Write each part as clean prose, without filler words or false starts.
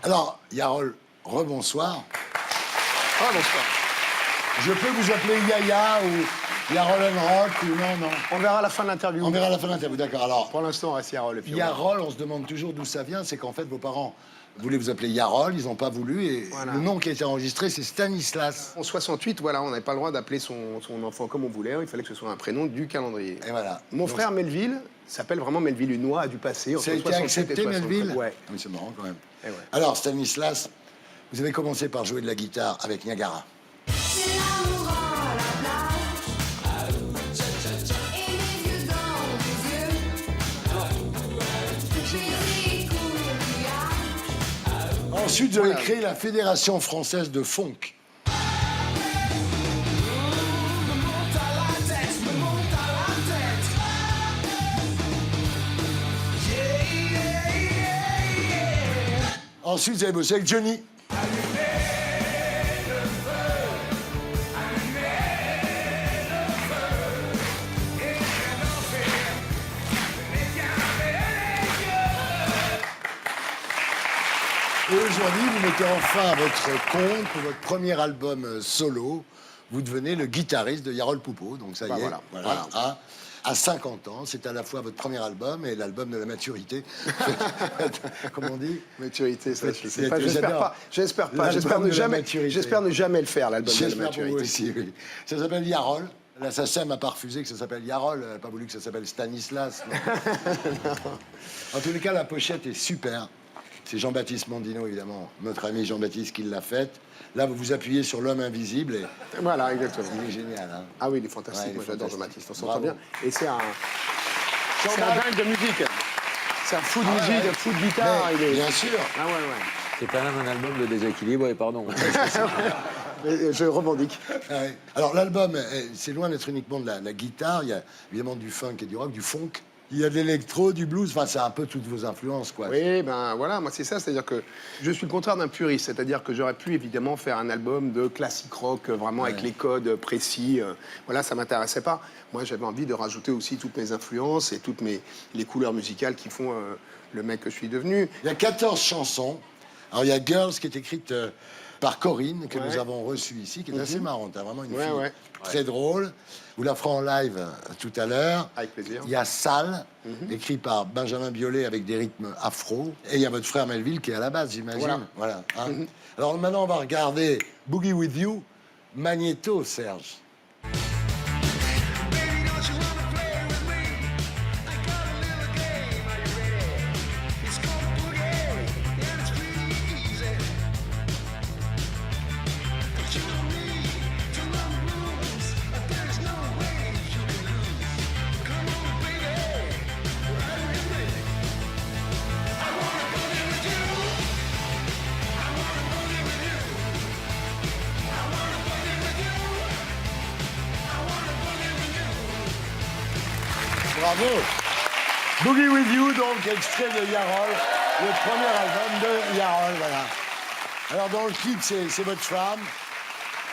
Alors, Yarol, rebonsoir. Ah, bonsoir. Je peux vous appeler Yaya ou Yarol Rock ou non. On verra à la fin de l'interview. On verra à la fin de l'interview, d'accord. Alors, Pour l'instant, on reste Yarol. Yarol, on se demande toujours d'où ça vient. C'est qu'en fait, vos parents voulaient vous appeler Yarol, ils n'ont pas voulu. Et Voilà. le nom qui a été enregistré, c'est Stanislas. En 68, voilà, on n'avait pas le droit d'appeler son enfant comme on voulait. Il fallait que ce soit un prénom du calendrier. Et voilà. Mon frère Melville s'appelle vraiment Melville Hunois, a dû passer entre Ça a été 67 accepté, et 63. Melville? Ouais. Oui, c'est marrant quand même. Eh ouais. Alors, Stanislas, vous avez commencé par jouer de la guitare avec Niagara. C'est l'amour à la plage et les yeux dans les yeux. Puis courillard. Ensuite, vous avez Voilà. créé la Fédération française de funk. Ensuite, vous avez bossé avec Johnny. Et aujourd'hui, vous mettez enfin à votre compte pour votre premier album solo. Vous devenez le guitariste de Yarol Poupeau. Donc ça y Bah est, voilà. À 50 ans, c'est à la fois votre premier album et l'album de la maturité. Comment on dit? Maturité, ça, je sais C'est- pas. J'espère j'adore. pas. J'espère pas. L'album J'espère de ne la jamais. maturité. J'espère ne jamais le faire, l'album de la J'espère pour vous maturité. aussi, oui. Ça s'appelle Yarol. La SACEM n'a pas refusé que ça s'appelle Yarol. Elle n'a pas voulu que ça s'appelle Stanislas. non. En tous les cas, la pochette est super. C'est Jean-Baptiste Mondino, évidemment, notre ami Jean-Baptiste qui l'a faite. Là, vous vous appuyez sur l'homme invisible et Voilà, exactement. il est génial. Hein. Ah oui, il est fantastique. Ouais, il est Moi, j'adore fantastique. Jean-Baptiste. On s'entend Bravo. bien. Et c'est un dingue de musique. C'est un fou de musique, ouais. un fou de guitare. Mais, Il est... bien sûr. Ah ouais. C'est quand même un album de déséquilibre, et pardon. Et je revendique. Ah ouais. Alors, l'album, c'est loin d'être uniquement de la guitare. Il y a évidemment du funk et du rock, du funk. Il y a de l'électro, du blues. Enfin, c'est un peu toutes vos influences, quoi. Oui, ben voilà, moi c'est ça, c'est-à-dire que je suis le contraire d'un puriste, c'est-à-dire que j'aurais pu évidemment faire un album de classique rock, vraiment avec les codes précis, voilà, ça m'intéressait pas. Moi j'avais envie de rajouter aussi toutes mes influences et toutes les couleurs musicales qui font le mec que je suis devenu. Il y a 14 chansons. Alors, il y a Girls qui est écrite par Corinne, que Ouais. nous avons reçue ici, qui est assez marrante. Hein, vraiment une Ouais, fille ouais. très drôle. Vous la ferez en live tout à l'heure. Avec plaisir. Il y a Sal, écrit par Benjamin Biolay avec des rythmes afro. Et il y a votre frère Melville qui est à la base, j'imagine. Voilà. Hein. Alors maintenant, on va regarder Boogie With You, Magnéto, Serge. Baby, don't you wanna play with me? I got a little game. Are you ready? It's called Boogie, and it's pretty easy. But you don't need to run the rules. There's no way you can lose. Come on, baby, ride with me. I wanna boogie with you. I wanna boogie with you. I wanna boogie with you. I wanna boogie with you. Bravo. Boogie With You, donc, extrait de Yarol, le premier album de Yarol, voilà. Alors, dans le clip, c'est votre femme.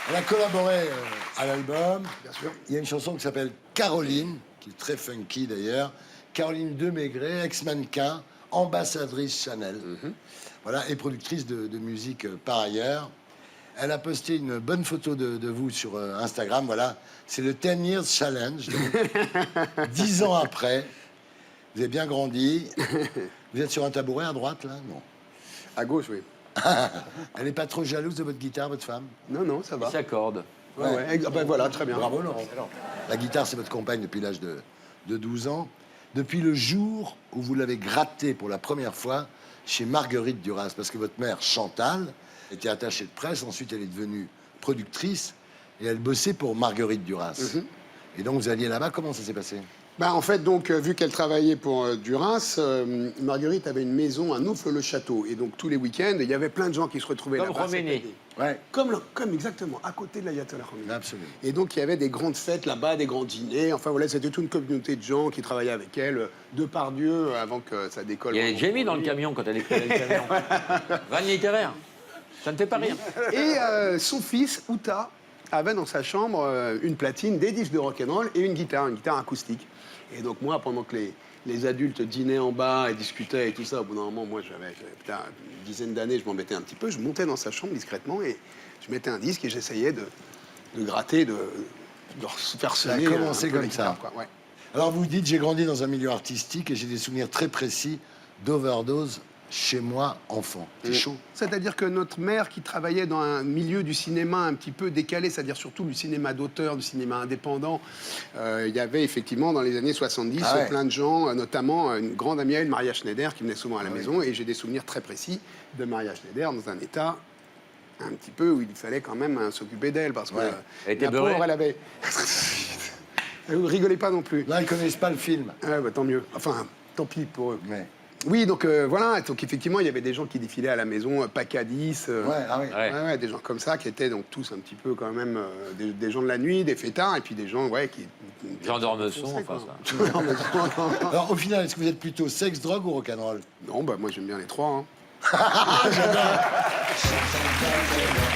Elle a collaboré à l'album. Bien sûr. Il y a une chanson qui s'appelle Caroline, qui est très funky d'ailleurs. Caroline Demégré, ex-mannequin, ambassadrice Chanel. Voilà, et productrice de musique par ailleurs. Elle a posté une bonne photo de vous sur Instagram, voilà. C'est le 10 Years Challenge. Donc, 10 ans après, vous avez bien grandi. Vous êtes sur un tabouret à droite, là? Non. À gauche, oui. Elle n'est pas trop jalouse de votre guitare, votre femme? Non, ça va. Il s'accorde. Ouais. Ah ben voilà, très bien. Bravo, Laurent. La guitare, c'est votre compagne depuis l'âge de 12 ans. Depuis le jour où vous l'avez grattée pour la première fois chez Marguerite Duras, parce que votre mère, Chantal, était attachée de presse. Ensuite, elle est devenue productrice et elle bossait pour Marguerite Duras. Et donc, vous alliez là-bas. Comment ça s'est passé? Bah, en fait, donc, vu qu'elle travaillait pour Duras, Marguerite avait une maison à Noufle-le-Château. Et donc, tous les week-ends, il y avait plein de gens qui se retrouvaient Comme là-bas. Khomeini. Ouais, Comme exactement, à côté de l'Ayatollah Khomeini. absolument. Et donc, il y avait des grandes fêtes là-bas, des grands dîners. Enfin, voilà, c'était toute une communauté de gens qui travaillaient avec elle, Depardieu, avant que ça décolle. Il y avait Jamie dans le camion quand elle écrivait le camion. Vanne littéraire. Ça ne fait pas rire. Et son fils, Outa, avait dans sa chambre une platine, des disques de rock'n'roll et une guitare acoustique. Et donc moi, pendant que les adultes dînaient en bas et discutaient et tout ça. Au bout d'un moment, moi, j'avais putain, une dizaine d'années, je m'embêtais un petit peu. Je montais dans sa chambre discrètement et je mettais un disque et j'essayais de gratter, de faire Ça a sonner. commencé un peu comme la guitare, ça. quoi, ouais. Alors vous dites, j'ai grandi dans un milieu artistique et j'ai des souvenirs très précis d'overdose chez moi, enfant. C'est chaud. C'est-à-dire que notre mère, qui travaillait dans un milieu du cinéma un petit peu décalé, c'est-à-dire surtout du cinéma d'auteur, du cinéma indépendant, il y avait effectivement dans les années 70 Ah ouais. plein de gens, notamment une grande amie à elle, Maria Schneider, qui venait souvent à la maison, et j'ai des souvenirs très précis de Maria Schneider dans un état un petit peu où il fallait quand même s'occuper d'elle, parce que Ouais. Elle était la beurrée. pauvre, elle avait... Vous rigolez pas non plus. Là, ils connaissent pas le film. Ah, bah, tant mieux. Enfin, tant pis pour eux. Ouais. Oui, donc voilà. Donc effectivement, il y avait des gens qui défilaient à la maison, Pacadis. Ouais, ah oui. Ouais. Ouais, des gens comme ça qui étaient donc tous un petit peu quand même des gens de la nuit, des fêtards, et puis des gens qui... Jean d'Ormesson, Foncés, enfin quoi. ça. Alors au final, est-ce que vous êtes plutôt sexe, drogue ou rock'n'roll? Non, bah moi j'aime bien les trois. Hein. Sometimes I